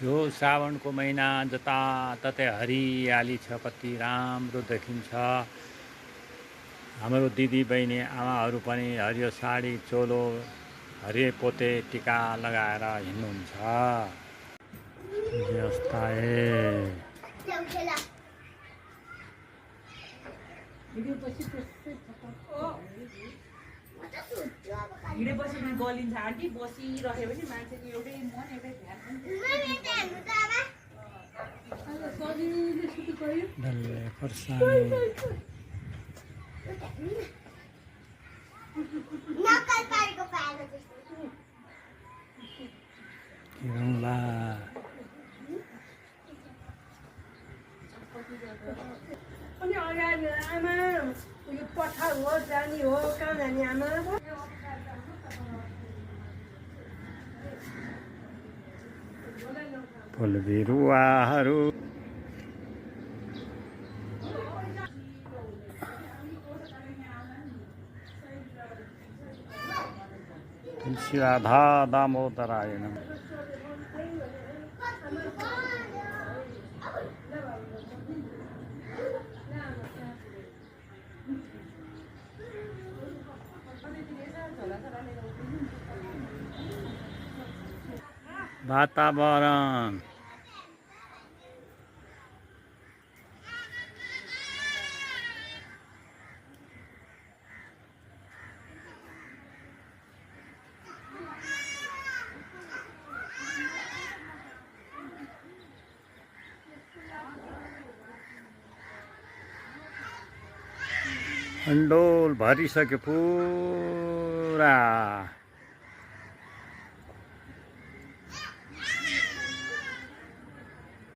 यो श्रावणको महिना जताततै हरियाली छ, कति राम्रो देखिन्छ। हाम्रो दिदी बहिनी आमाहरू पनि हरियो साडी चोलो हरियो पोते टिका लगाएर हिँड्नुहुन्छ। यस्ता हिँडेपछि गलिन्छ आन्टी, बसिरह्यो भने मान्छेको एउटै मन एउटै ध्यान डल्ले खोर्सानी किरौँला अनि अगाडि आमा यो पठार हो, जाने हो, कहाँ जाने आमा? फुल बिरुवाहरू तुलसी राधा दामोदरायण। वातावरण अन्डोल भरिसक्यो पुरा।